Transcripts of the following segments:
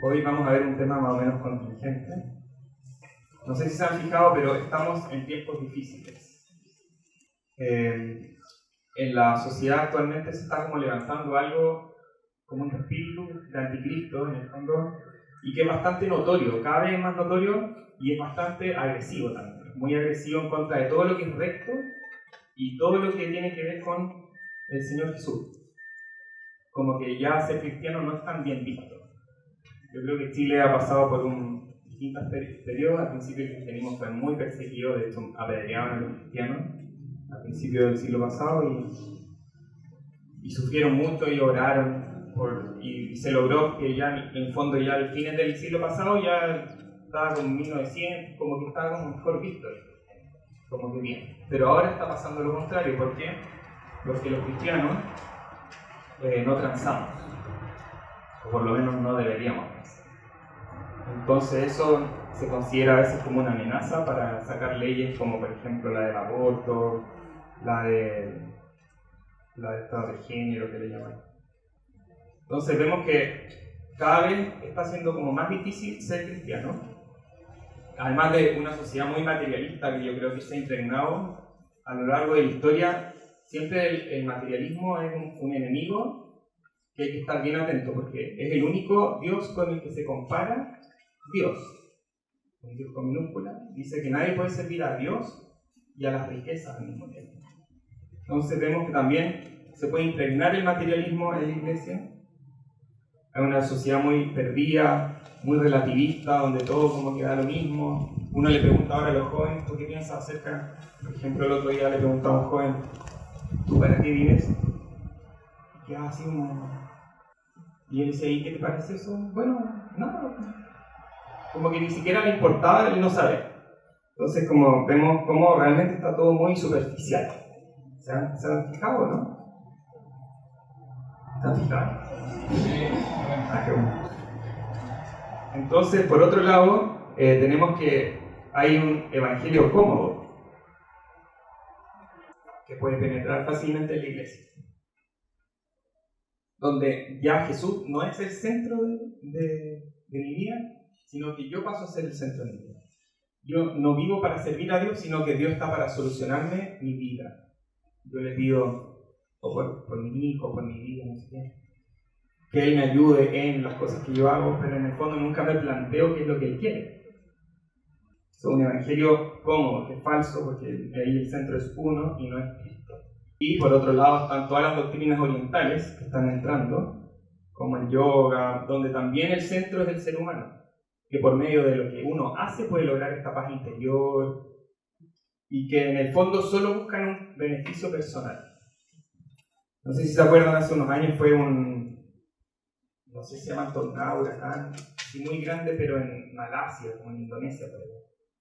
Hoy vamos a ver un tema más o menos contingente. No sé si se han fijado, pero estamos en tiempos difíciles. En la sociedad actualmente se está como levantando algo como un espíritu de anticristo, en el fondo, y que es bastante notorio, cada vez más notorio, y es bastante agresivo también. Muy agresivo en contra de todo lo que es recto y todo lo que tiene que ver con el Señor Jesús. Como que ya ser cristiano no es tan bien visto. Yo creo que Chile ha pasado por distintos periodos. Al principio el cristianismo fue muy perseguido, de hecho apedreaban a los cristianos al principio del siglo pasado y sufrieron mucho y oraron y se logró que ya en el fondo ya al fines del siglo pasado ya estaba con 1900, como que estaba como mejor visto, como que bien. Pero ahora está pasando lo contrario. ¿Por qué? Porque los cristianos no transamos, o por lo menos no deberíamos transar. Entonces eso se considera a veces como una amenaza para sacar leyes como por ejemplo la del aborto, la de estado de género que le llaman. Entonces vemos que cada vez está siendo como más difícil ser cristiano, además de una sociedad muy materialista que yo creo que se ha impregnado a lo largo de la historia. Siempre el materialismo es un enemigo que hay que estar bien atento, porque es el único Dios con el que se compara Dios. Un Dios con minúscula. Dice que nadie puede servir a Dios y a las riquezas al mismo tiempo. Entonces vemos que también se puede impregnar el materialismo en la iglesia. Hay una sociedad muy perdida, muy relativista, donde todo como que da lo mismo. Uno le pregunta ahora a los jóvenes, ¿tú qué piensas acerca? Por ejemplo, el otro día le preguntaba a un joven, ¿tú para qué vives? Y quedaba así y él decía, ¿y qué te parece eso? Bueno, no. Como que ni siquiera le importaba, él no sabe. Entonces, como vemos cómo realmente está todo muy superficial. ¿Se han fijado, no? ¿Se han fijado? Qué bueno. Entonces, por otro lado, tenemos que hay un evangelio cómodo que puede penetrar fácilmente en la iglesia, donde ya Jesús no es el centro de mi vida, sino que yo paso a ser el centro de mi vida. Yo no vivo para servir a Dios, sino que Dios está para solucionarme mi vida. Yo le pido, o por mi hijo, por mi vida, no sé qué, que Él me ayude en las cosas que yo hago, pero en el fondo nunca me planteo qué es lo que Él quiere. Es un evangelio cómodo, que es falso, porque ahí el centro es uno y no es Cristo. Y por otro lado están todas las doctrinas orientales que están entrando, como el yoga, donde también el centro es el ser humano, que por medio de lo que uno hace puede lograr esta paz interior, y que en el fondo solo buscan un beneficio personal. No sé si se acuerdan, hace unos años fue no sé si se llama tornado, huracán, sí, muy grande, pero en Malasia, como en Indonesia,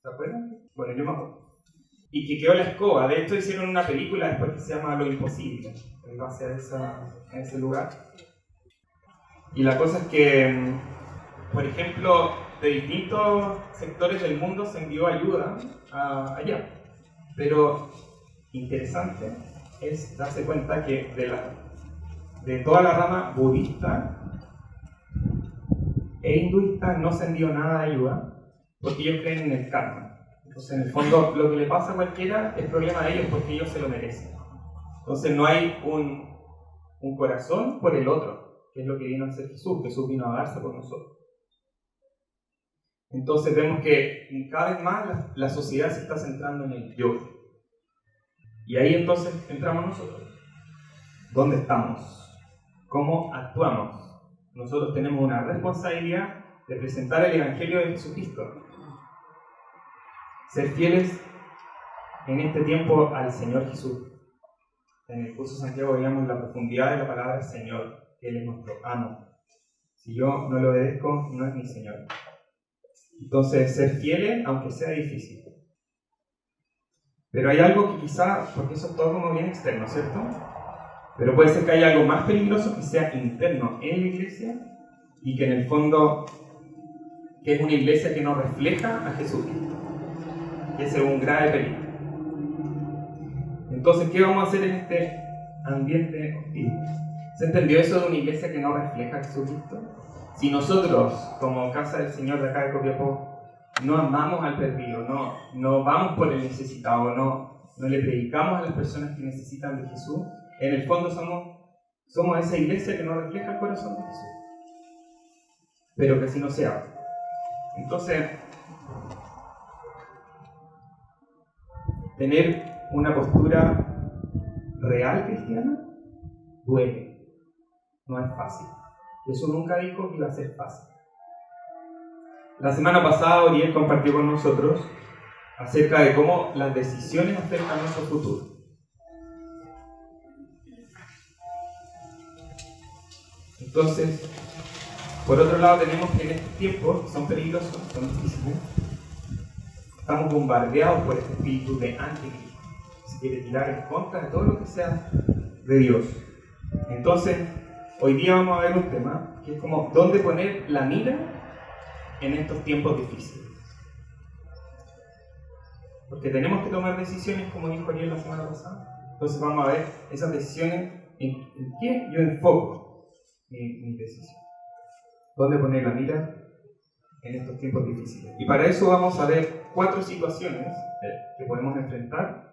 ¿se acuerdan? Bueno, yo me acuerdo. Y que quedó la escoba. De hecho hicieron una película después que se llama Lo Imposible, en base a ese lugar. Y la cosa es que, por ejemplo, de distintos sectores del mundo se envió ayuda allá. Pero interesante es darse cuenta que de toda la rama budista e hinduista no se envió nada de ayuda, porque ellos creen en el karma. Entonces, en el fondo, lo que le pasa a cualquiera es problema de ellos porque ellos se lo merecen. Entonces, no hay un corazón por el otro, que es lo que vino a hacer Jesús. Jesús vino a darse por nosotros. Entonces, vemos que cada vez más la sociedad se está centrando en el yo. Y ahí entonces entramos nosotros. ¿Dónde estamos? ¿Cómo actuamos? Nosotros tenemos una responsabilidad de presentar el Evangelio de Jesucristo. Ser fieles en este tiempo al Señor Jesús. En el curso de Santiago veíamos la profundidad de la palabra Señor, que Él es nuestro amo. Si yo no lo obedezco, no es mi Señor. Entonces, ser fieles, aunque sea difícil. Pero hay algo que quizá, porque eso es todo como bien externo, ¿cierto? Pero puede ser que haya algo más peligroso que sea interno en la iglesia y que en el fondo que es una iglesia que no refleja a Jesucristo. Ese es un grave peligro. Entonces, ¿qué vamos a hacer en este ambiente hostil? ¿Se entendió eso de una iglesia que no refleja a Jesucristo? Si nosotros, como Casa del Señor de acá de Copiapó, no amamos al perdido, no vamos por el necesitado, no le predicamos a las personas que necesitan de Jesús, en el fondo somos esa iglesia que no refleja el corazón de Jesús. Pero que así no sea. Entonces, tener una postura real cristiana duele, no es fácil. Jesús nunca dijo que iba a ser fácil. La semana pasada Oriel compartió con nosotros acerca de cómo las decisiones afectan nuestro futuro. Entonces, por otro lado tenemos que en estos tiempos, que son peligrosos, son difíciles, estamos bombardeados por este espíritu de anticristo, que se quiere tirar en contra de todo lo que sea de Dios. Entonces, hoy día vamos a ver un tema que es como dónde poner la mira en estos tiempos difíciles. Porque tenemos que tomar decisiones, como dijo Ariel la semana pasada. Entonces vamos a ver esas decisiones, en qué yo enfoco mi decisión. Dónde poner la mira en estos tiempos difíciles. Y para eso vamos a ver 4 situaciones que podemos enfrentar.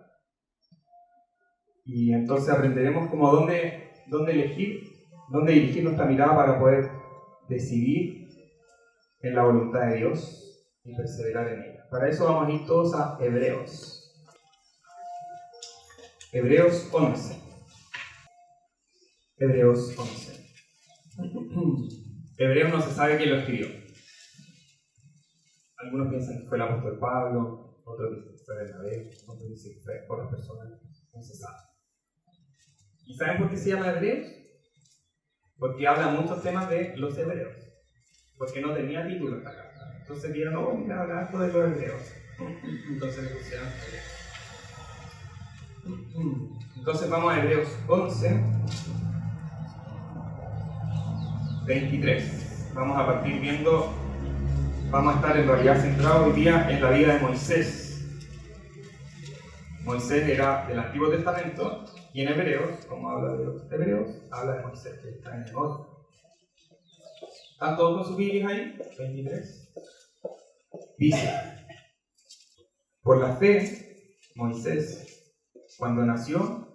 Y entonces aprenderemos como dónde dirigir nuestra mirada para poder decidir en la voluntad de Dios y perseverar en ella. Para eso vamos a ir todos a Hebreos. Hebreos 11. Hebreos 11. Hebreos no se sabe quién lo escribió. Algunos piensan que fue el apóstol Pablo, otros dicen que fue Bernabé, otros dicen que fue otras personas, no se sabe. ¿Y saben por qué se llama Hebreos? Porque habla muchos temas de los hebreos, porque no tenía título esta carta. Entonces vieron, oh, mira, hablar algo de los hebreos. Entonces le pusieron Hebreos. Entonces vamos a Hebreos 11, 23. Vamos a partir viendo, vamos a estar en realidad centrados hoy día en la vida de Moisés. Moisés era del Antiguo Testamento y en Hebreos, como habla de los hebreos, habla de Moisés, que está en el otro. ¿Están todos con sus Biblias ahí? 23. Dice: por la fe, Moisés, cuando nació,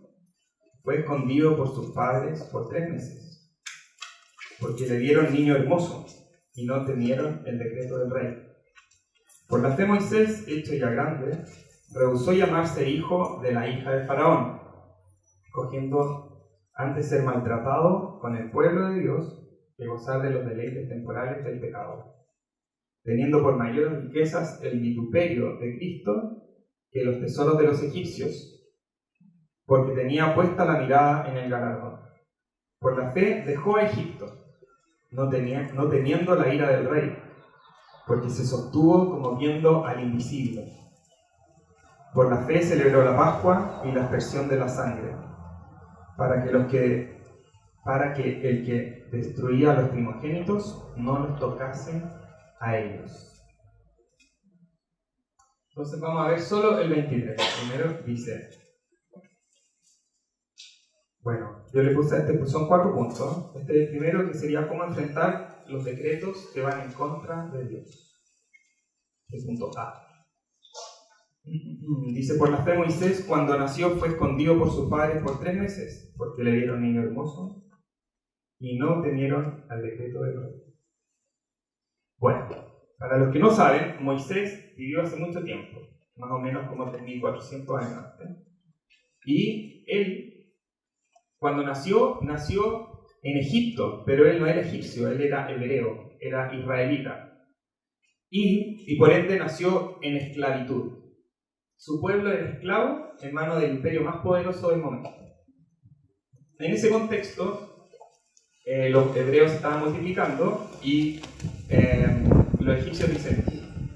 fue escondido por sus padres por 3 meses, porque le dieron niño hermoso y no temieron el decreto del rey. Por la fe, Moisés, hecho ya grande, rehusó llamarse hijo de la hija de Faraón, escogiendo antes ser maltratado con el pueblo de Dios que gozar de los deleites temporales del pecado, teniendo por mayores riquezas el vituperio de Cristo que los tesoros de los egipcios, porque tenía puesta la mirada en el galardón. Por la fe dejó a Egipto, no temiendo la ira del rey, porque se sostuvo como viendo al invisible. Por la fe celebró la Pascua y la aspersión de la sangre, para que el que destruía a los primogénitos no los tocase a ellos. Entonces vamos a ver solo el 23. Primero dice, bueno, yo le puse pues son 4 puntos. Este es el primero, que sería cómo enfrentar los decretos que van en contra de Dios. El punto A. Dice, por la fe Moisés, cuando nació, fue escondido por sus padres por 3 meses, porque le dieron niño hermoso y no temieron al decreto del rey. Bueno, para los que no saben, Moisés vivió hace mucho tiempo, más o menos como 3.400 años antes. Y él, cuando nació en Egipto, pero él no era egipcio, él era hebreo, era israelita. Y por ende nació en esclavitud. Su pueblo era esclavo en manos del imperio más poderoso del momento. En ese contexto, los hebreos se estaban multiplicando y los egipcios dicen,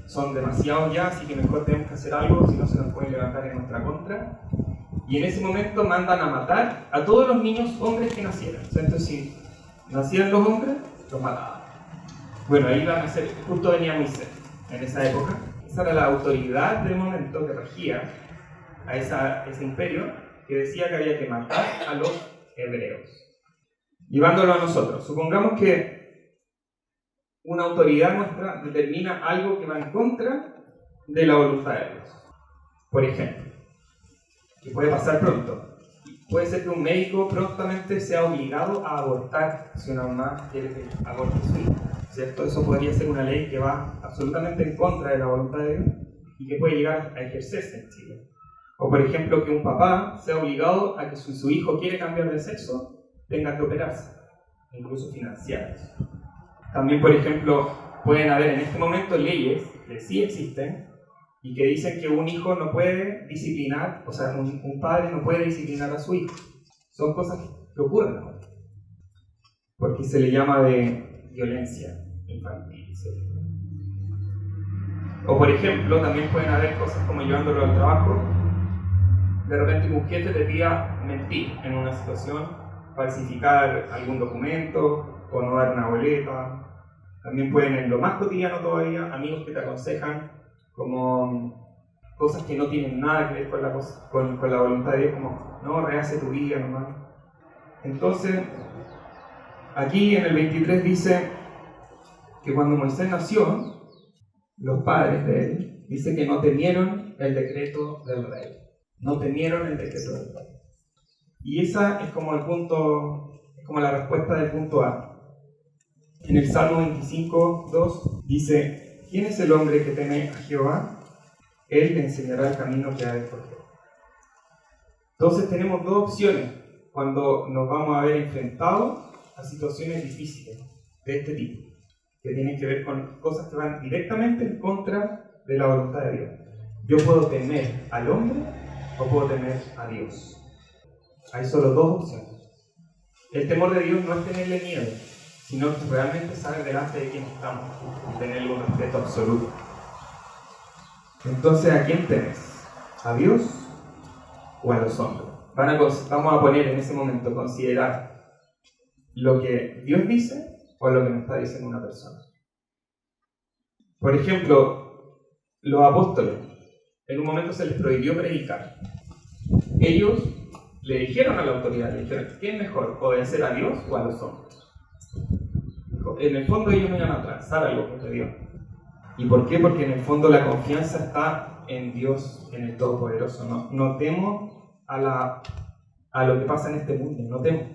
son demasiados ya, así que mejor tenemos que hacer algo, si no se nos pueden levantar en nuestra contra. Y en ese momento mandan a matar a todos los niños hombres que nacieran. O sea, entonces, si nacían los hombres, los mataban. Bueno, ahí iban a nacer, justo venía Moisés en esa época. Esa era la autoridad del momento que regía a ese imperio, que decía que había que matar a los hebreos. Llevándolo a nosotros. Supongamos que una autoridad nuestra determina algo que va en contra de la voluntad de Dios. Por ejemplo, que puede pasar pronto. Puede ser que un médico prontamente sea obligado a abortar si una mamá quiere que aborte a su hijo, ¿cierto? Eso podría ser una ley que va absolutamente en contra de la voluntad de Dios y que puede llegar a ejercerse en Chile. O por ejemplo, que un papá sea obligado a que si su hijo quiere cambiar de sexo, tenga que operarse, incluso financiadas. También, por ejemplo, pueden haber en este momento leyes que sí existen y que dicen que un hijo no puede disciplinar, o sea, un padre no puede disciplinar a su hijo. Son cosas que ocurren ahora, porque se le llama de violencia infantil, ¿cierto? O por ejemplo, también pueden haber cosas como llevándolo al trabajo, de repente un jefe te pida mentir en una situación, falsificar algún documento o no dar una boleta. También pueden, en lo más cotidiano todavía, amigos que te aconsejan como cosas que no tienen nada que ver con la voluntad de Dios, como no, rehace tu vida nomás. Entonces, aquí en el 23 dice que cuando Moisés nació, los padres de él, dice que no temieron el decreto del rey. No temieron el decreto del rey. Y esa es como el punto, es como la respuesta del punto A. En el Salmo 25:2 dice: ¿quién es el hombre que teme a Jehová? Él le enseñará el camino que ha de escoger. Entonces tenemos dos opciones cuando nos vamos a ver enfrentados a situaciones difíciles de este tipo, que tienen que ver con cosas que van directamente en contra de la voluntad de Dios. Yo puedo temer al hombre o puedo temer a Dios. Hay solo dos opciones. El temor de Dios no es tenerle miedo, sino que realmente saber delante de quién estamos y tenerle un respeto absoluto. Entonces, ¿a quién temes? ¿A Dios o a los hombres? Vamos a poner en ese momento, considerar lo que Dios dice o lo que me está diciendo una persona. Por ejemplo, los apóstoles, en un momento se les prohibió predicar. Ellos le dijeron a la autoridad, le dijeron: ¿qué es mejor, obedecer a Dios o a los hombres? En el fondo ellos no iban a transar algo que es de Dios. ¿Y por qué? Porque en el fondo la confianza está en Dios, en el Todopoderoso. No temo a lo que pasa en este mundo, no temo.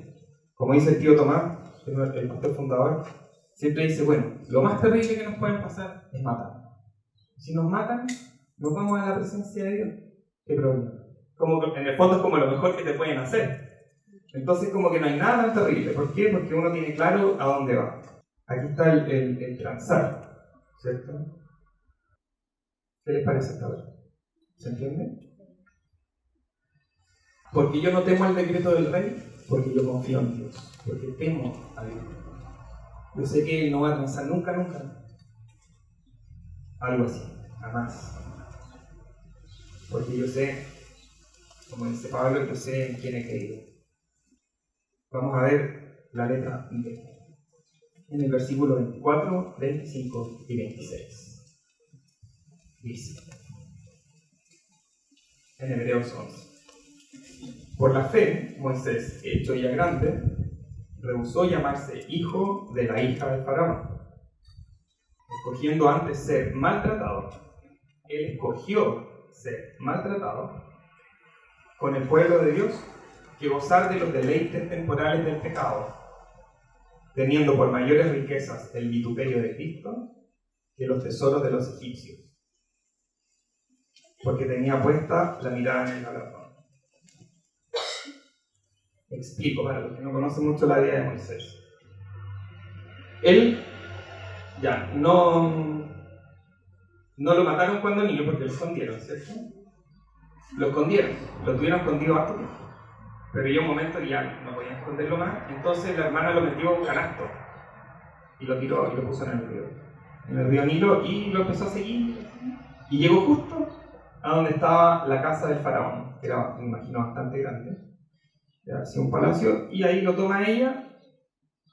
Como dice el tío Tomás, el pastor fundador, siempre dice: bueno, lo más terrible que nos puede pasar es matar. Si nos matan, nos vamos a la presencia de Dios. ¿Qué problema? Como que en el fondo es como lo mejor que te pueden hacer. Entonces como que no hay nada tan terrible. ¿Por qué? Porque uno tiene claro a dónde va. Aquí está el transar, ¿cierto? ¿Qué les parece hasta ahora? ¿Se entiende? Porque yo no temo el decreto del rey, porque yo confío en Dios, porque temo a Dios. Yo sé que Él no va a transar nunca. Algo así, jamás. Porque yo sé, como dice Pablo, yo sé en quién he creído. Vamos a ver la letra D. En el versículo 24, 25 y 26. Dice, en Hebreos 11: por la fe, Moisés, hecho ya grande, rehusó llamarse hijo de la hija del faraón, escogiendo antes ser maltratado. Él escogió ser maltratado con el pueblo de Dios que gozar de los deleites temporales del pecado, teniendo por mayores riquezas el vituperio de Cristo que los tesoros de los egipcios, porque tenía puesta la mirada en el galardón. Explico para los que no conocen mucho la vida de Moisés. Él ya no lo mataron cuando niño porque lo escondieron, ¿cierto? Lo escondieron, lo tuvieron escondido harto tiempo. Pero llegó un momento que ya no podían esconderlo más, entonces la hermana lo metió en un canasto y lo tiró y lo puso en el río Nilo, y lo empezó a seguir y llegó justo a donde estaba la casa del faraón, que era, me imagino, bastante grande, era así un palacio, y ahí lo toma ella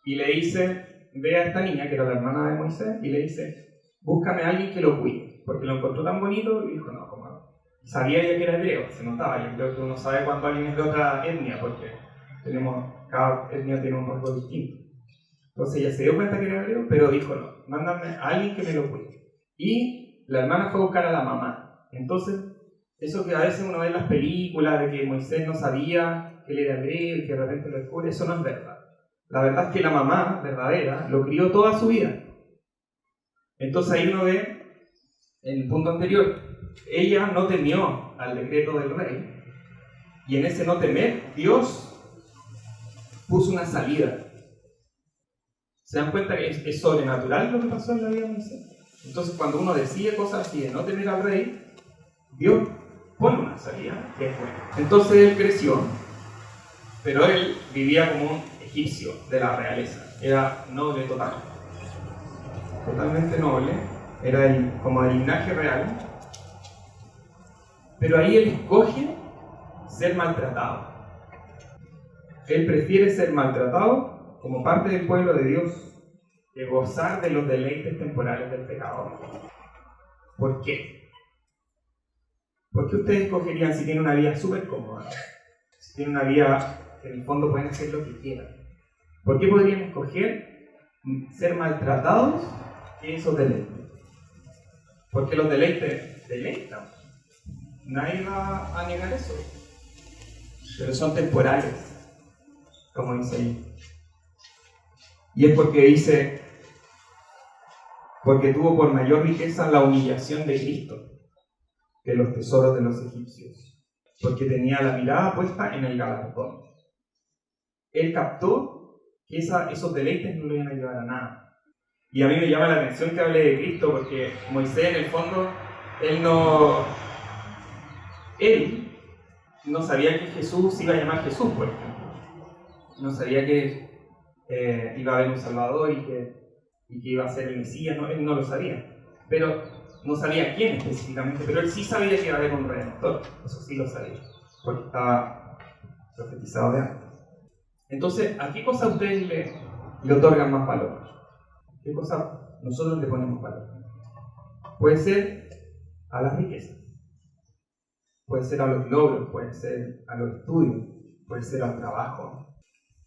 y le dice, ve a esta niña que era la hermana de Moisés y le dice, búscame a alguien que lo cuide, porque lo encontró tan bonito y dijo, no, como sabía ella que era hebreo, se notaba. Yo creo que uno sabe cuando alguien es de otra etnia, porque cada etnia tiene un rasgo distinto. Entonces ella se dio cuenta que era hebreo, pero dijo, no, mándame a alguien que me lo cuide. Y la hermana fue a buscar a la mamá. Entonces, eso que a veces uno ve en las películas de que Moisés no sabía que él era hebreo y que de repente lo descubre, eso no es verdad. La verdad es que la mamá verdadera lo crió toda su vida. Entonces ahí uno ve, en el punto anterior, ella no temió al decreto del rey, y en ese no temer, Dios puso una salida. ¿Se dan cuenta que es sobrenatural lo que pasó en la vida de Moisés? Entonces cuando uno decide cosas así de no temer al rey, Dios pone una salida que es buena. Entonces él creció, pero él vivía como un egipcio de la realeza. Era noble total. Totalmente noble. Era como el linaje real. Pero ahí él escoge ser maltratado. Él prefiere ser maltratado como parte del pueblo de Dios que gozar de los deleites temporales del pecador. ¿Por qué? ¿Por qué ustedes escogerían si tienen una vida súper cómoda? Si tienen una vida que en el fondo pueden hacer lo que quieran. ¿Por qué podrían escoger ser maltratados que esos deleites? Porque los deleites deleitan. Nadie va a negar eso. Pero son temporales, como dice ahí. Y es porque dice, porque tuvo por mayor riqueza la humillación de Cristo que los tesoros de los egipcios, porque tenía la mirada puesta en el galardón. Él captó que esos deleites no lo iban a llevar a nada. Y a mí me llama la atención que hable de Cristo, porque Moisés en el fondo, él no sabía que Jesús se iba a llamar Jesús, por ejemplo. No sabía que iba a haber un Salvador y que iba a ser el Mesías, no, él no lo sabía. Pero no sabía quién específicamente, pero él sí sabía que iba a haber un Redentor, eso sí lo sabía, porque estaba profetizado de antes. Entonces, ¿a qué cosa ustedes le otorgan más valor? ¿Qué cosa nosotros le ponemos valor? Puede ser a las riquezas, puede ser a los logros, puede ser a los estudios, puede ser al trabajo.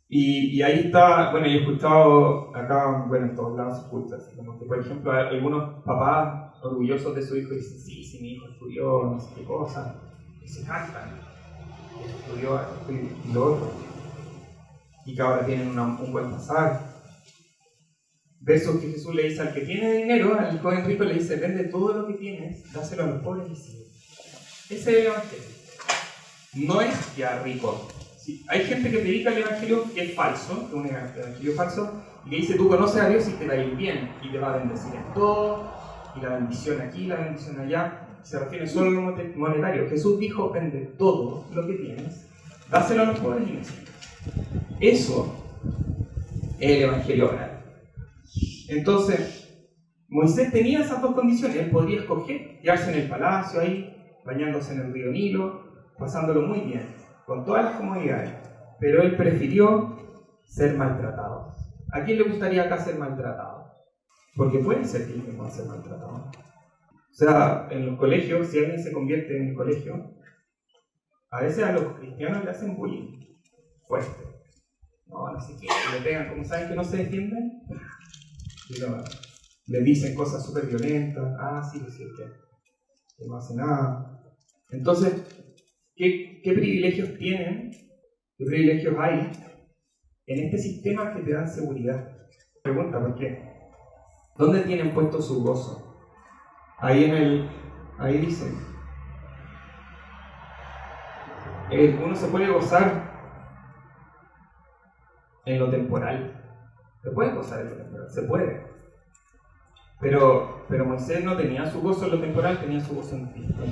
Y ahí está, bueno, yo he escuchado acá, bueno, en todos lados se escucha, así como que, por ejemplo, algunos papás orgullosos de su hijo dicen, sí, mi hijo estudió, no sé qué cosa, y se cantan, estudió esto y lo otro, y que ahora tienen un buen pasar. Versos que Jesús le dice al que tiene dinero, al joven rico le dice, vende todo lo que tienes, dáselo a los pobres y sigue. Ese es el evangelio. No es ya rico. Sí, hay gente que predica el evangelio que es falso, que es un evangelio falso, y que dice, tú conoces a Dios y te va a ir bien, y te va a bendecir en todo, y la bendición aquí, la bendición allá, se refiere solo a lo monetario. Jesús dijo, vende todo lo que tienes, dáselo a los pobres y me sigues. Eso es el evangelio real. Entonces, Moisés tenía esas dos condiciones. Él podría escoger quedarse en el palacio ahí, bañándose en el río Nilo, pasándolo muy bien, con todas las comodidades, pero él prefirió ser maltratado. ¿A quién le gustaría acá ser maltratado? Porque puede ser que alguien va a ser maltratado. O sea, en los colegios, si alguien se convierte en el colegio, a veces a los cristianos le hacen bullying fuerte. No sé qué, le pegan, como saben que no se defienden, le dicen cosas súper violentas. Sí, es cierto, que no hace nada. Entonces, ¿qué privilegios tienen? ¿Qué privilegios hay en este sistema que te dan seguridad? Pregunta, ¿por qué? ¿Dónde tienen puesto su gozo? Ahí dice, uno se puede gozar en lo temporal. Se puede gozar en lo temporal, se puede. Pero Moisés no tenía su gozo en lo temporal, tenía su gozo en Cristo.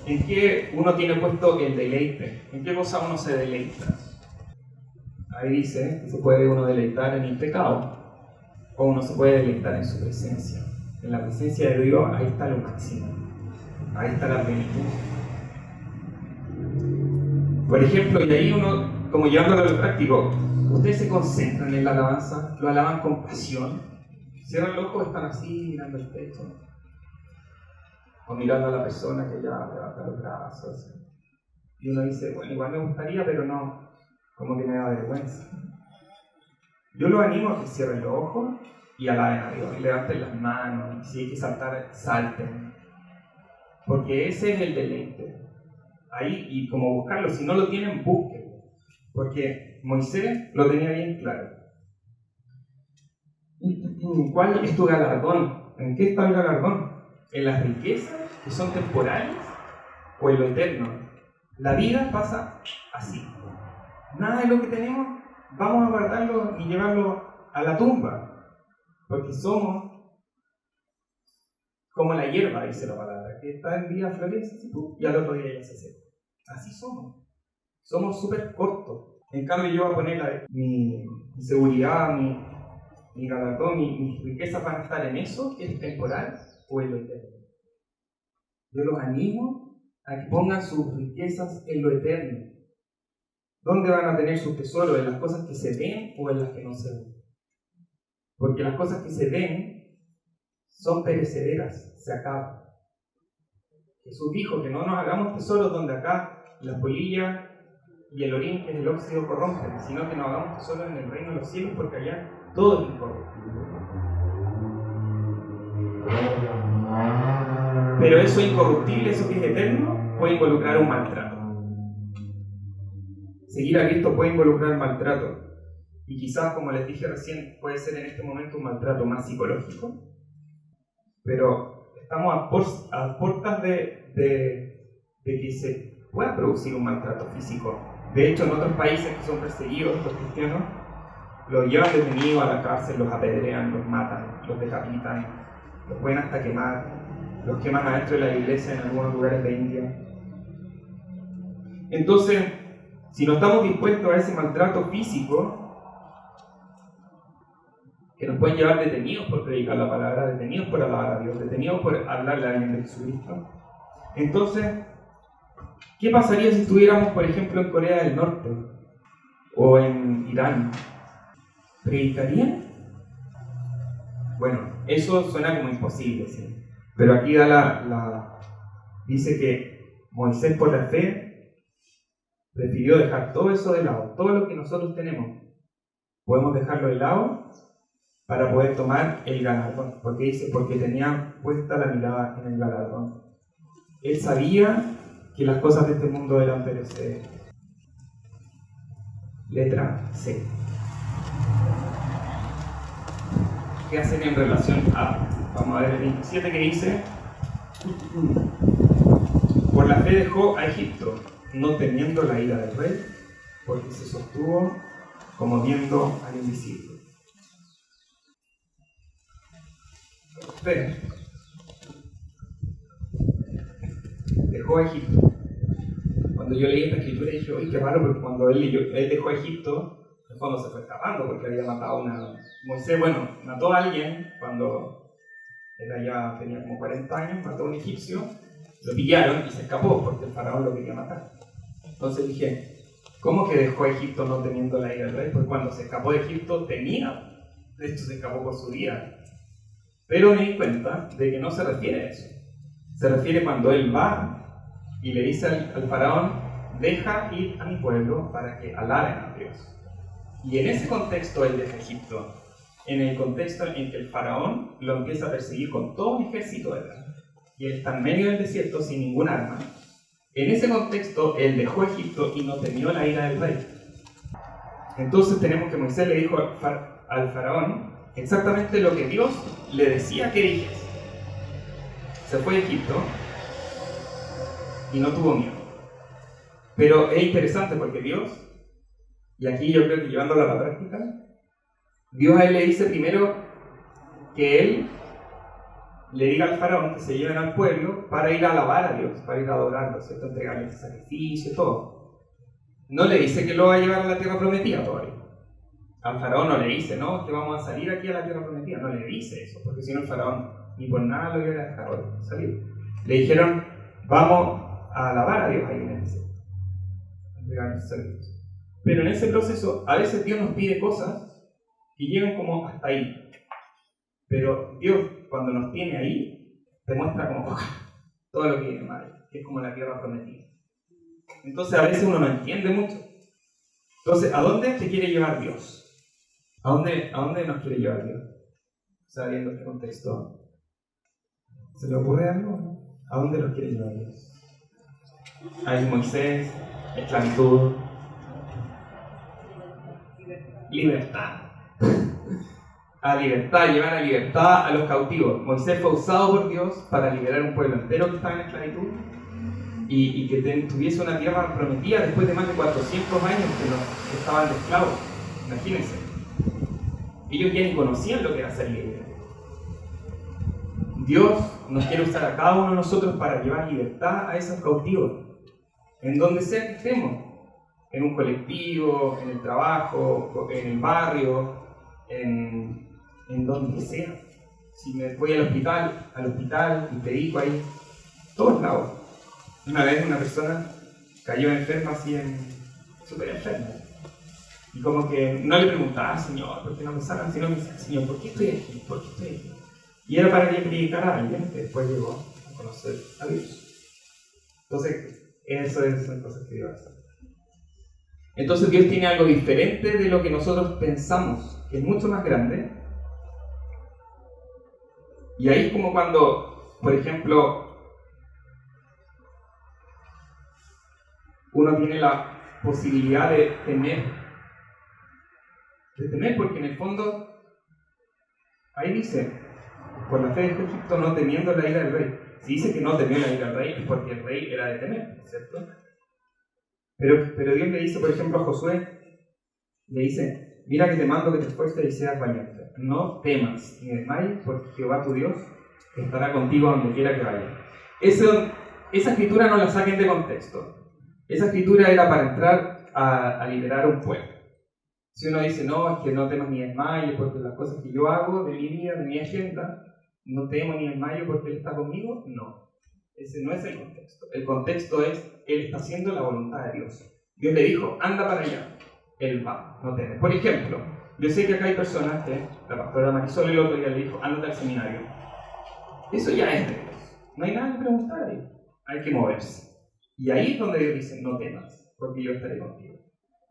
¿En qué uno tiene puesto el deleite? ¿En qué cosa uno se deleita? Ahí dice que se puede uno deleitar en el pecado, o uno se puede deleitar en su presencia. En la presencia de Dios, ahí está lo máximo. Ahí está la plenitud. Por ejemplo, y ahí uno, como llevándolo a lo práctico, ustedes se concentran en la alabanza, lo alaban con pasión, cierran los ojos, están así, mirando el techo, o mirando a la persona que ya levanta los brazos. Y uno dice, bueno, igual me gustaría, pero no, como que me da vergüenza. Yo los animo a que cierren los ojos y alaben a Dios, y levanten las manos, y si hay que saltar, salten. Porque ese es el deleite. Ahí, y como buscarlo, si no lo tienen, búsquenlo. Porque Moisés lo tenía bien claro. ¿Cuál es tu galardón? ¿En qué está el galardón? ¿En las riquezas que son temporales o en lo eterno? La vida pasa así. Nada de lo que tenemos vamos a guardarlo y llevarlo a la tumba, porque somos como la hierba, dice la palabra, que está en día florece y al otro día ya se seca. Así somos súper cortos. En cambio yo voy a poner mi seguridad, mi galardón, mis riquezas van a estar en eso que es temporal o en lo eterno. Yo los animo a que pongan sus riquezas en lo eterno. ¿Dónde van a tener sus tesoros? ¿En las cosas que se ven o en las que no se ven? Porque las cosas que se ven son perecederas, se acaban. Jesús dijo que no nos hagamos tesoros donde acá la polilla y el orín, que es el óxido, corrompen, sino que nos hagamos tesoros en el reino de los cielos, porque allá todo es incorruptible. Pero eso incorruptible, eso que es eterno, puede involucrar un maltrato. Seguir a Cristo puede involucrar maltrato. Y quizás, como les dije recién, puede ser en este momento un maltrato más psicológico. Pero estamos a puertas de que se pueda producir un maltrato físico. De hecho, en otros países que son perseguidos, los cristianos, los llevan detenidos a la cárcel, los apedrean, los matan, los decapitan, los pueden hasta quemar, los queman adentro de la iglesia en algunos lugares de India. Entonces, si no estamos dispuestos a ese maltrato físico, que nos pueden llevar detenidos por predicar la palabra, detenidos por alabar a Dios, detenidos por hablarle a alguien de Jesucristo, entonces, ¿qué pasaría si estuviéramos, por ejemplo, en Corea del Norte o en Irán? ¿Predicarían? Bueno, eso suena como imposible, ¿sí? Pero aquí dice que Moisés, por la fe, prefirió dejar todo eso de lado. Todo lo que nosotros tenemos podemos dejarlo de lado para poder tomar el galardón. Porque dice, porque tenía puesta la mirada en el galardón. Él sabía que las cosas de este mundo eran perecederas. Letra C. ¿Qué hacen en relación a? Vamos a ver el 27 que dice: por la fe dejó a Egipto, no temiendo la ira del rey, porque se sostuvo como viendo al invisible. Fe. Dejó a Egipto. Cuando yo leí esta escritura dije, oye, qué raro, porque cuando él dejó a Egipto, en el fondo se fue escapando porque había matado a una... Moisés, mató a alguien cuando tenía como 40 años, mató a un egipcio, lo pillaron y se escapó porque el faraón lo quería matar. Entonces dije, ¿cómo que dejó a Egipto no teniendo la ira del rey? Pues cuando se escapó de Egipto tenía, de hecho se escapó por su vida. Pero me di cuenta de que no se refiere a eso. Se refiere cuando él va y le dice al faraón, deja ir a mi pueblo para que alaben a Dios. Y en ese contexto él deja Egipto, en el contexto en que el faraón lo empieza a perseguir con todo un ejército detrás, y él está en medio del desierto sin ningún arma. En ese contexto él dejó Egipto y no temió la ira del rey. Entonces tenemos que Moisés le dijo al faraón exactamente lo que Dios le decía que dijese. Se fue a Egipto y no tuvo miedo. Pero es interesante porque Dios, y aquí yo creo que llevándolo a la práctica, Dios a él le dice primero que él le diga al faraón que se lleven al pueblo para ir a alabar a Dios, para ir a adorarlo, ¿cierto? Entregarle el sacrificio y todo. No le dice que lo va a llevar a la tierra prometida todavía. Al faraón no le dice, no, que vamos a salir aquí a la tierra prometida. No le dice eso, porque si no el faraón ni por nada lo iba a dejar salir. Le dijeron, vamos a alabar a Dios ahí en el desierto, entregarle el sacrificio. Pero en ese proceso, a veces Dios nos pide cosas que llegan como hasta ahí. Pero Dios, cuando nos tiene ahí, te muestra como todo lo que viene mal, que es como la tierra prometida. Entonces a veces uno no entiende mucho. Entonces, ¿a dónde te quiere llevar Dios? ¿A dónde nos quiere llevar Dios? Sabiendo este contexto. ¿Se le ocurre algo? ¿A dónde nos quiere llevar Dios? Ahí Moisés, esclavitud, libertad. A libertad, llevar a libertad a los cautivos. Moisés fue usado por Dios para liberar un pueblo entero que estaba en esclavitud y que tuviese una tierra prometida después de más de 400 años que estaban de esclavos. Imagínense. Ellos ya ni conocían lo que era ser libre. Dios nos quiere usar a cada uno de nosotros para llevar libertad a esos cautivos. En donde sea que estemos. En un colectivo, en el trabajo, en el barrio, en donde sea. Si me voy al hospital y predico ahí, todos lados. Una vez una persona cayó enferma, súper enferma. Y como que no le preguntaba, Señor, ¿por qué no me sanan? Sino me decía, Señor, ¿por qué estoy aquí? ¿Por qué estoy aquí? Y era para que predicara a alguien que después llegó a conocer a Dios. Entonces, eso son cosas que Dios hace. Entonces Dios tiene algo diferente de lo que nosotros pensamos, que es mucho más grande. Y ahí es como cuando, por ejemplo, uno tiene la posibilidad de temer, porque en el fondo, ahí dice, por la fe de Egipto no temiendo la ira del rey. Si dice que no temió la ira del rey, es porque el rey era de temer, ¿cierto? Pero Dios le dice, por ejemplo, a Josué, le dice, mira que te mando que te esfuerces y seas valiente. No temas ni desmayes, porque Jehová tu Dios estará contigo donde quiera que vayas. Esa escritura no la saquen de contexto. Esa escritura era para entrar a liberar un pueblo. Si uno dice, no, es que no temas ni desmayes, porque las cosas que yo hago de mi vida, de mi agenda, no temo ni desmayo porque Él está conmigo, no. Ese no es el contexto. El contexto es, Él está haciendo la voluntad de Dios. Dios le dijo, anda para allá. Él va, no teme. Por ejemplo, yo sé que acá hay personas que, la pastora Marisol el otro día le dijo, ándate al seminario. Eso ya es de Dios. No hay nada que preguntar ahí. Hay que moverse. Y ahí es donde Dios dice, no temas, porque yo estaré contigo.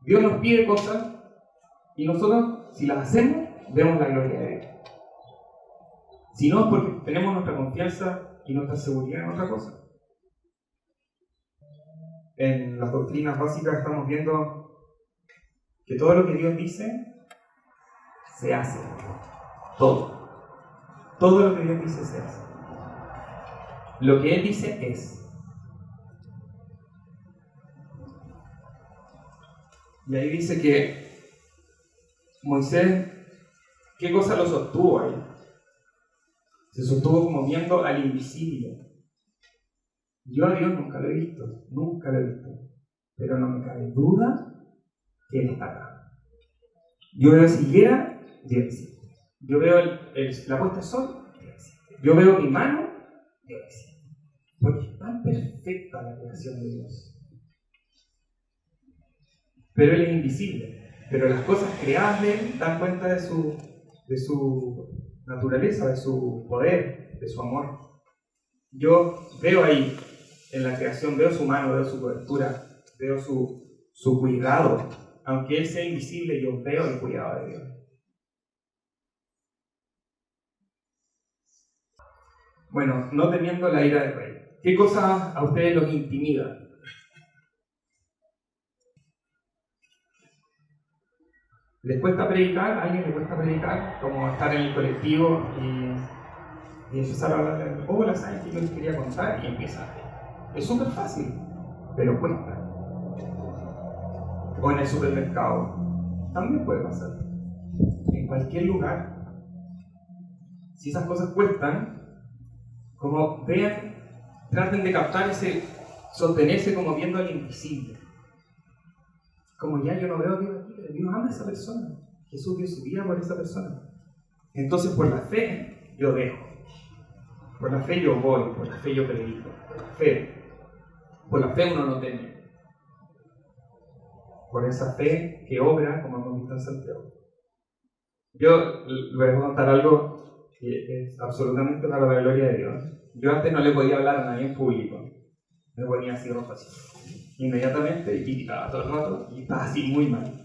Dios nos pide cosas y nosotros, si las hacemos, vemos la gloria de Dios. Si no, es porque tenemos nuestra confianza y nuestra seguridad en otra cosa. En las doctrinas básicas estamos viendo que todo lo que Dios dice se hace. Todo. Todo lo que Dios dice se hace. Lo que Él dice es. Y ahí dice que Moisés, ¿qué cosa lo sostuvo ahí? Se sostuvo como viendo al invisible. Yo a Dios nunca lo he visto, pero no me cabe duda que Él está acá. Yo veo esa higuera, Dios existe. Yo veo la puesta de sol, Dios existe. Yo veo mi mano, Dios existe. Porque es tan perfecta la creación de Dios. Pero Él es invisible. Pero las cosas creadas de Él dan cuenta de su naturaleza, de su poder, de su amor. Yo veo ahí, en la creación, veo su mano, veo su cobertura, veo su cuidado. Aunque Él sea invisible, yo veo el cuidado de Dios. Bueno, no temiendo la ira del rey. ¿Qué cosas a ustedes los intimida? ¿Les cuesta predicar? ¿A alguien le cuesta predicar? Como estar en el colectivo y empezar a hablar de hola, ¿sabes qué yo les quería contar? Y empieza. Es súper fácil, pero cuesta. O en el supermercado. También puede pasar. En cualquier lugar. Si esas cosas cuestan, como vean, traten de captar sostenerse como viendo al invisible. Como ya yo no veo a Dios aquí, pero Dios ama a esa persona. Jesús dio su vida por esa persona. Entonces por la fe yo dejo. Por la fe yo voy, por la fe yo predico. Por la fe uno no teme. Por esa fe que obra, como hemos visto en Santiago. Yo les voy a contar algo que es absolutamente para la gloria de Dios. Yo antes no le podía hablar a nadie en público. Me ponía así rojo así. Inmediatamente y picaba todo el rato y estaba así muy mal,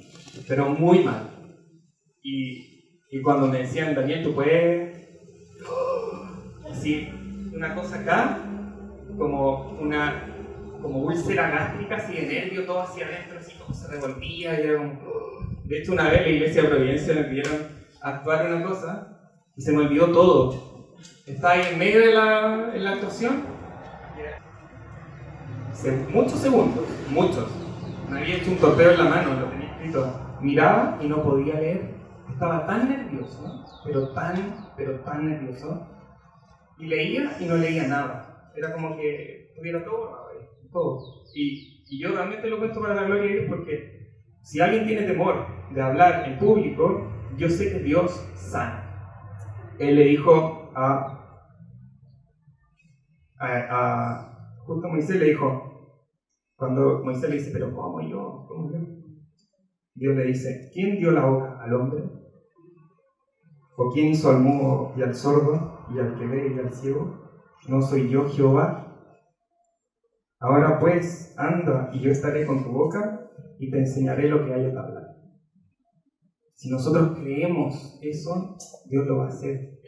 pero muy mal. Y cuando me decían, Daniel, ¿tú puedes decir una cosa acá? Como úlcera gástrica, así de nervio, todo hacia adentro, así como se revolvía. Y era como... De hecho, una vez la iglesia de Providencia me pidieron actuar una cosa y se me olvidó todo. Estaba ahí en medio de la actuación. Muchos segundos, muchos. Me había hecho un torpeo en la mano, lo tenía escrito. Miraba y no podía leer. Estaba tan nervioso, pero tan nervioso. Y leía y no leía nada. Era como que tuviera todo. Y yo realmente lo cuento para la gloria de Dios porque si alguien tiene temor de hablar en público, yo sé que Dios sana. Él le dijo justo a Moisés le dijo, cuando Moisés le dice, pero ¿cómo yo? Dios le dice, ¿quién dio la boca al hombre? ¿O quién hizo al mudo y al sordo y al que ve y al ciego? ¿No soy yo Jehová? Ahora pues, anda y yo estaré con tu boca y te enseñaré lo que hayas de hablar. Si nosotros creemos eso, Dios lo va a hacer.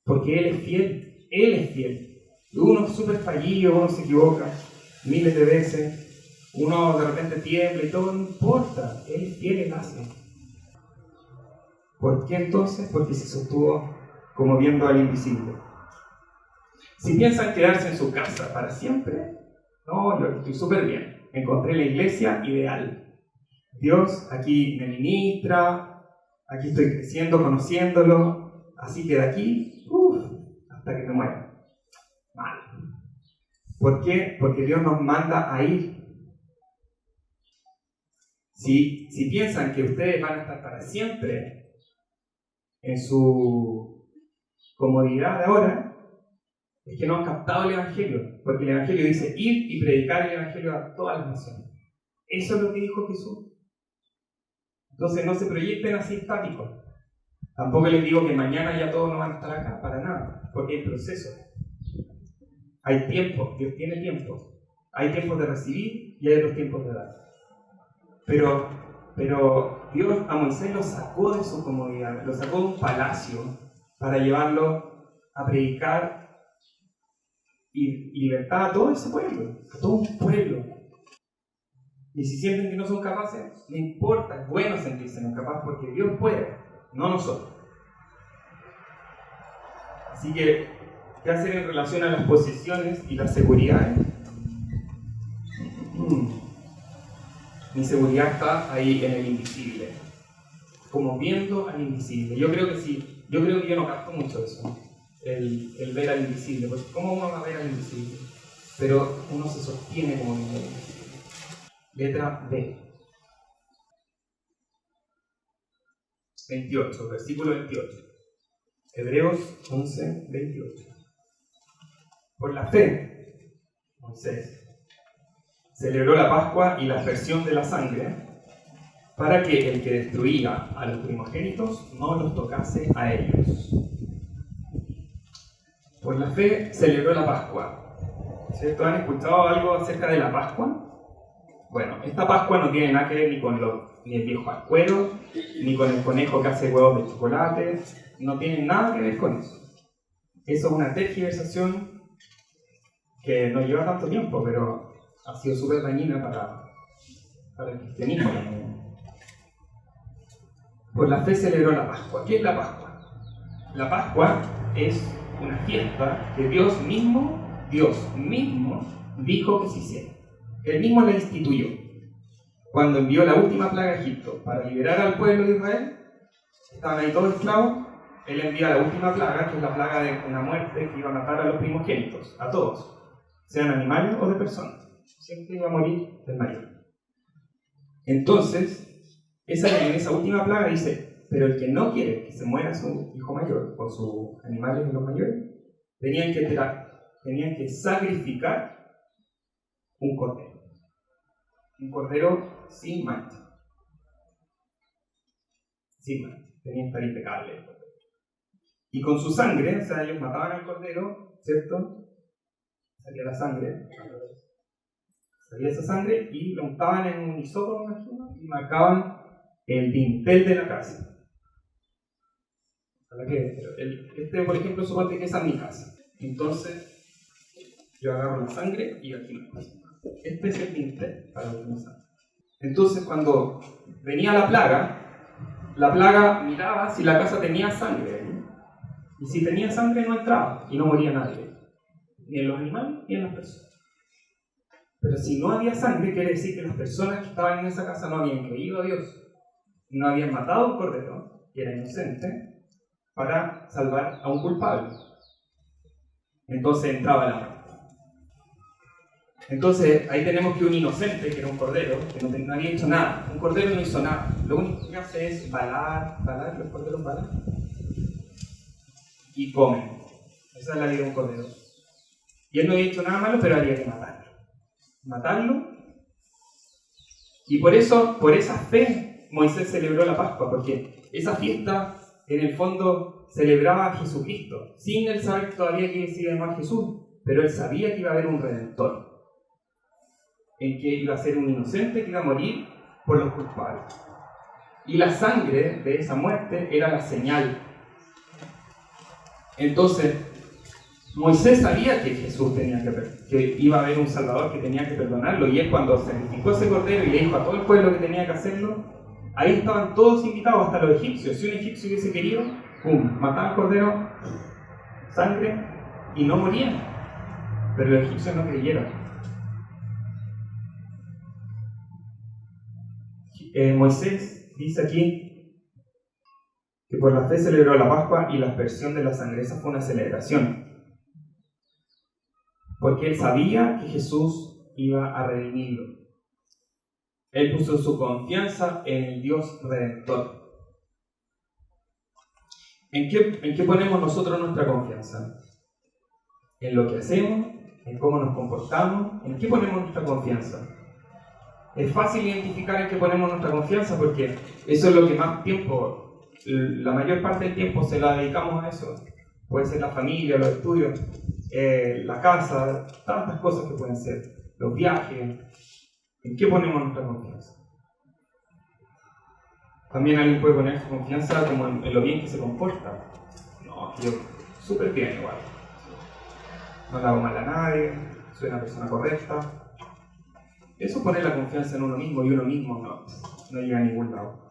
Porque Él es fiel. Él es fiel. Uno es súper fallido, uno se equivoca miles de veces, uno de repente tiembla y todo, no importa. Él es fiel, Él hace. ¿Por qué entonces? Porque se sostuvo como viendo al invisible. Si piensan quedarse en su casa para siempre, no, yo estoy súper bien. Encontré la iglesia ideal. Dios aquí me ministra, aquí estoy creciendo, conociéndolo, así que de aquí, hasta que me muera. Mal. ¿Por qué? Porque Dios nos manda a ir. Si piensan que ustedes van a estar para siempre en su comodidad de ahora, es que no han captado el Evangelio, porque el Evangelio dice ir y predicar el Evangelio a todas las naciones. Eso es lo que dijo Jesús. Entonces no se proyecten así estáticos. Tampoco les digo que mañana ya todos no van a estar acá, para nada, porque hay procesos. Hay tiempo, Dios tiene tiempo. Hay tiempos de recibir y hay otros tiempos de dar. Pero Dios a Moisés lo sacó de su comodidad, lo sacó de un palacio para llevarlo a predicar y libertad a todo ese pueblo, a todo un pueblo. Y si sienten que no son capaces, no importa, es bueno sentirse no capaz porque Dios puede, no nosotros. Así que, ¿qué hacer en relación a las posesiones y las seguridades? Mi seguridad está ahí en el invisible, como viendo al invisible. Yo creo que sí, yo no capto mucho eso, el ver al invisible, porque ¿cómo uno va a ver al invisible? Pero uno se sostiene como viendo al invisible. Letra B. 28, versículo 28. Hebreos 11, 28. Por la fe, Moisés celebró la Pascua y la aspersión de la sangre para que el que destruía a los primogénitos no los tocase a ellos. Por la fe celebró la Pascua. ¿Cierto? ¿Han escuchado algo acerca de la Pascua? Bueno, esta Pascua no tiene nada que ver ni el viejo pascuero, ni con el conejo que hace huevos de chocolate, no tiene nada que ver con eso. Eso es una tergiversación que no lleva tanto tiempo, pero ha sido súper dañina para el cristianismo. Por la fe celebró la Pascua. ¿Qué es la Pascua? La Pascua es una fiesta que Dios mismo dijo que se hiciera. Él mismo la instituyó. Cuando envió la última plaga a Egipto para liberar al pueblo de Israel, estaban ahí todos esclavos, Él envía la última plaga, que es la plaga de una muerte que iba a matar a los primogénitos, a todos, sean animales o de personas. Siempre iba a morir el mayor. Entonces, en esa última plaga dice, pero el que no quiere que se muera su hijo mayor, o sus animales de los mayores, tenían que sacrificar un cordero. Un cordero sin mancha. Sin mancha. Tenía que estar impecable. Y con su sangre, o sea, ellos mataban al cordero, ¿cierto? Salía la sangre. Salía esa sangre y lo untaban en un hisopo, me imagino, y marcaban el dintel de la casa. Por ejemplo, suponte que esa es mi casa. Entonces, yo agarro la sangre y aquí lo paso. Este es el dintel para que no saben. Entonces, cuando venía la plaga miraba si la casa tenía sangre. Y si tenía sangre no entraba y no moría nadie. Ni en los animales ni en las personas. Pero si no había sangre, quiere decir que las personas que estaban en esa casa no habían creído a Dios. No habían matado a un cordero, que era inocente, para salvar a un culpable. Entonces entraba la muerte. Entonces ahí tenemos que un inocente, que era un cordero, que no había hecho nada. Un cordero no hizo nada. Lo único que hace es balar, los corderos balan, y comen. Esa es la vida de un cordero. Y él no había hecho nada malo, pero había que matarlo. Y por eso, por esa fe, Moisés celebró la Pascua, porque esa fiesta, en el fondo, celebraba a Jesucristo, sin él saber todavía que se iba a llamar Jesús, pero él sabía que iba a haber un Redentor, en que iba a ser un inocente que iba a morir por los culpables. Y la sangre de esa muerte era la señal. Entonces, Moisés sabía que Jesús que iba a haber un Salvador que tenía que perdonarlo, y él cuando sacrificó ese cordero y le dijo a todo el pueblo que tenía que hacerlo, ahí estaban todos invitados, hasta los egipcios. Si un egipcio hubiese querido, ¡pum!, mataba al cordero, sangre, y no morían. Pero los egipcios no creyeron. Moisés dice aquí que por la fe celebró la Pascua y la aspersión de la sangre. Esa fue una celebración. Porque él sabía que Jesús iba a redimirlo. Él puso su confianza en el Dios Redentor. ¿En qué ponemos nosotros nuestra confianza? ¿En lo que hacemos? ¿En cómo nos comportamos? ¿En qué ponemos nuestra confianza? Es fácil identificar en qué ponemos nuestra confianza porque eso es lo que más tiempo, la mayor parte del tiempo se la dedicamos a eso. Puede ser la familia, los estudios, la casa, tantas cosas que pueden ser, los viajes. ¿En qué ponemos nuestra confianza? También alguien puede poner su confianza como en lo bien que se comporta. No, yo súper bien igual. No le hago mal a nadie, soy una persona correcta. Eso pone la confianza en uno mismo, y uno mismo no llega a ningún lado.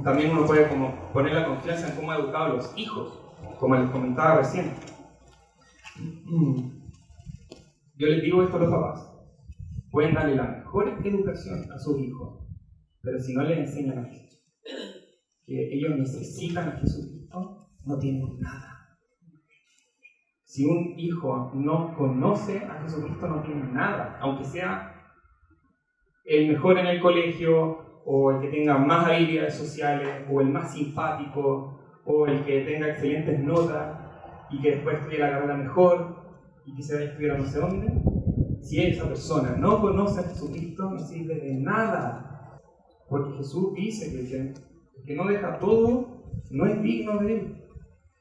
También uno puede como poner la confianza en cómo ha educado a los hijos, como les comentaba recién. Yo les digo esto a los papás. Pueden darle la mejor educación a sus hijos, pero si no les enseñan a Jesús, que ellos necesitan a Jesucristo, no tienen nada. Si un hijo no conoce a Jesucristo, no tiene nada, aunque sea el mejor en el colegio, o el que tenga más habilidades sociales, o el más simpático, o el que tenga excelentes notas, y que después estudie la carrera mejor, y que se vaya a estudiar a no sé dónde. Si esa persona no conoce a Jesucristo, no sirve de nada, porque Jesús dice que el que no deja todo, no es digno de él.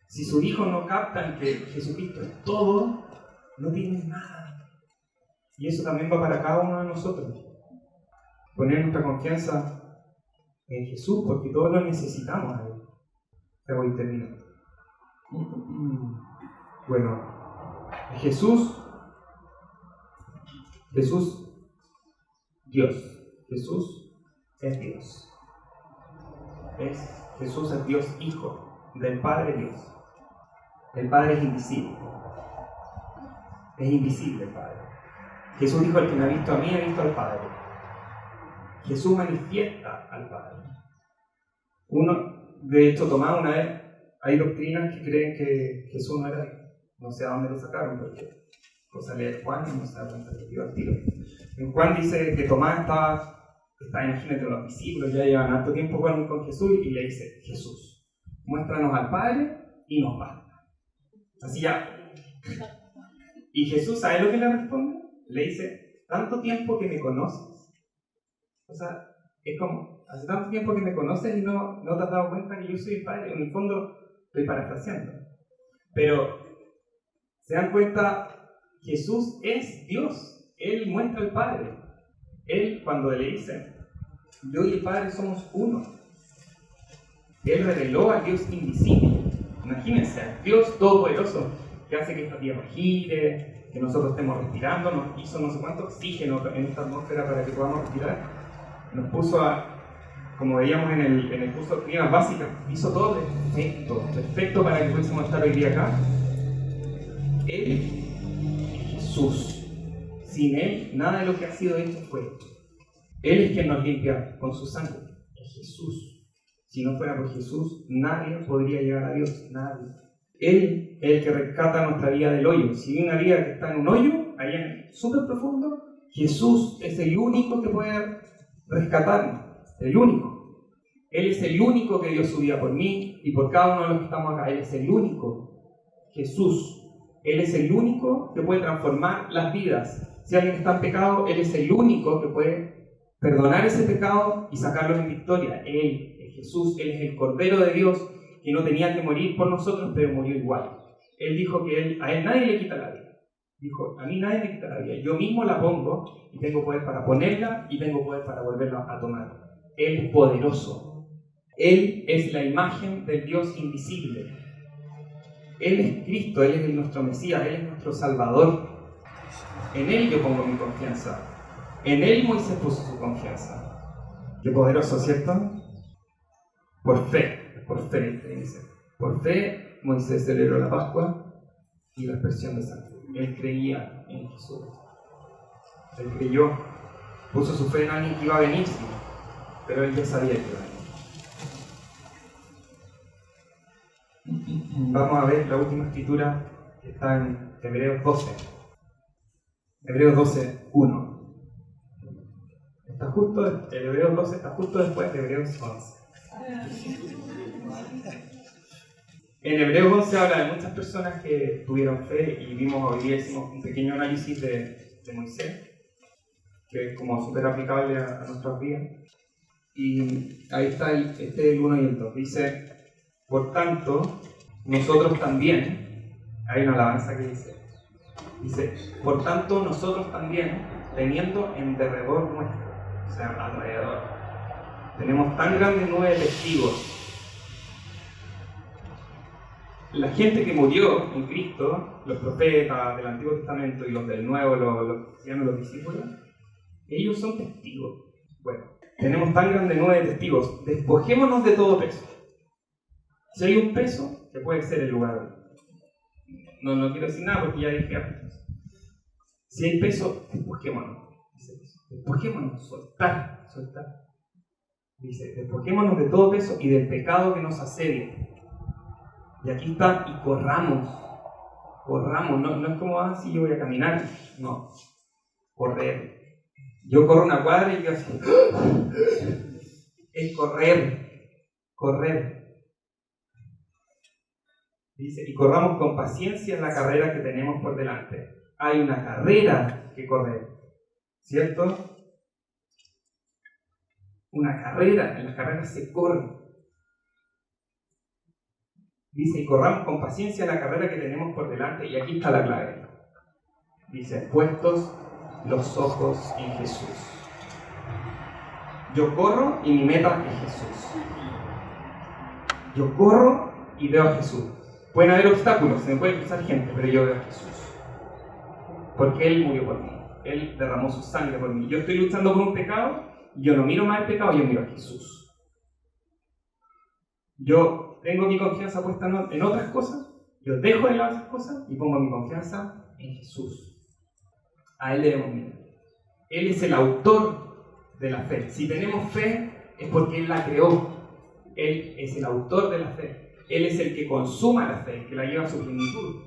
Si sus hijos no captan que Jesucristo es todo, no tienen nada. Y eso también va para cada uno de nosotros. Poner nuestra confianza en Jesús, porque todos lo necesitamos a él. Ya voy a terminar. Bueno, Jesús, Dios. Jesús es Dios. Jesús es Dios Hijo del Padre Dios. El Padre es invisible. Es invisible el Padre. Jesús dijo: el que me ha visto a mí, ha visto al Padre. Jesús manifiesta al Padre. De hecho, Tomás una vez, hay doctrinas que creen que Jesús no era Dios. No sé a dónde lo sacaron, porque cosa leer Juan y no se da cuenta que iba al tiro. En Juan dice que Tomás está, imagínate, los discípulos ya llevan harto tiempo con Jesús, y le dice: Jesús, muéstranos al Padre y nos basta. Así ya. Y Jesús, ¿sabe lo que le responde? Le dice: tanto tiempo que me conoces. O sea, es como, hace tanto tiempo que me conoces y no te has dado cuenta que yo soy el Padre. En el fondo, estoy parafraseando. Pero, ¿se dan cuenta? Jesús es Dios. Él muestra al Padre. Él, cuando le dice: Yo y el Padre somos uno. Él reveló al Dios invisible. Imagínense, al Dios todopoderoso que hace que esta tierra gire, que nosotros estemos respirando, nos hizo no sé cuánto oxígeno en esta atmósfera para que podamos respirar. Nos puso como veíamos en el curso de doctrinas básicas, hizo todo perfecto para que pudiésemos estar hoy día acá. Él es Jesús. Sin Él, nada de lo que ha sido hecho fue. Él es quien nos limpia con su sangre. Es Jesús. Si no fuera por Jesús, nadie podría llegar a Dios. Nadie. Él es el que rescata nuestra vida del hoyo. Si hay una vida que está en un hoyo, allá súper profundo, Jesús es el único que puede rescatarnos. El único. Él es el único que dio su vida por mí y por cada uno de los que estamos acá. Él es el único. Jesús. Él es el único que puede transformar las vidas. Si alguien está en pecado, Él es el único que puede perdonar ese pecado y sacarlo en victoria. Él es Jesús. Él es el Cordero de Dios que no tenía que morir por nosotros, pero murió igual. Él dijo que a él nadie le quita la vida. Dijo, a mí nadie me quita la vida. Yo mismo la pongo y tengo poder para ponerla y tengo poder para volverla a tomar. Él es poderoso. Él es la imagen del Dios invisible. Él es Cristo, Él es nuestro Mesías, Él es nuestro Salvador. En Él yo pongo mi confianza. En Él Moisés puso su confianza. Qué poderoso, ¿cierto? Por fe, dice. Por fe Moisés celebró la Pascua y la aspersión de sangre. Él creía en Jesús. Él creyó, puso su fe en alguien que iba a venir, sí, pero él ya sabía que iba a venir. Vamos a ver la última escritura que está en Hebreos 12. Hebreos 12, 1. El Hebreos 12 está justo después de Hebreos 11. En Hebreos 11 habla de muchas personas que tuvieron fe y hicimos un pequeño análisis de Moisés, que es como súper aplicable a nuestras vidas. Y ahí está el 1 y el 2. Dice, por tanto, nosotros también, hay una alabanza que dice, por tanto, nosotros también, teniendo en derredor nuestro, o sea, alrededor, tenemos tan grande nube de testigos. La gente que murió en Cristo, los profetas del Antiguo Testamento y los del Nuevo, los discípulos, ellos son testigos. Bueno, tenemos tan grande nube de testigos, despojémonos de todo peso. Si hay un peso, que puede ser el lugar. No quiero decir nada porque ya dije antes. Si hay peso, despojémonos. Despojémonos, soltar. Dice, despojémonos de todo peso y del pecado que nos asedia. Y aquí está, y corramos, no es como, si yo voy a caminar, no, correr. Yo corro una cuadra y yo así, es correr. Dice, y corramos con paciencia en la carrera que tenemos por delante. Hay una carrera que correr, ¿cierto? Una carrera, en las carreras se corre. Dice, y corramos con paciencia la carrera que tenemos por delante, y aquí está la clave. Dice, puestos los ojos en Jesús. Yo corro y mi meta es Jesús. Yo corro y veo a Jesús. Pueden haber obstáculos, se me puede cruzar gente, pero yo veo a Jesús. Porque Él murió por mí. Él derramó su sangre por mí. Yo estoy luchando por un pecado, y yo no miro más el pecado, yo miro a Jesús. Yo tengo mi confianza puesta en otras cosas, yo dejo de lado esas cosas y pongo mi confianza en Jesús. A Él debemos mirar. Él es el autor de la fe. Si tenemos fe, es porque Él la creó. Él es el autor de la fe. Él es el que consuma la fe, el que la lleva a su plenitud.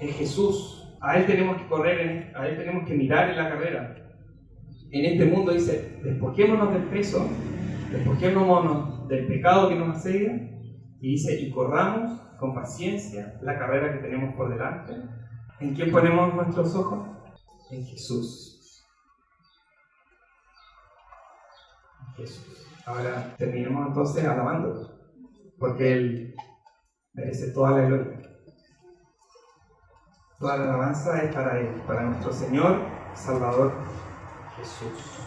Es Jesús. A Él tenemos que correr, a Él tenemos que mirar en la carrera. En este mundo dice, despojémonos del peso, despojémonos del pecado que nos asedia, y dice, y corramos con paciencia la carrera que tenemos por delante. ¿En quién ponemos nuestros ojos? En Jesús. En Jesús. Ahora terminemos entonces alabándolo, porque Él merece toda la gloria. Toda la alabanza es para Él, para nuestro Señor Salvador Jesús.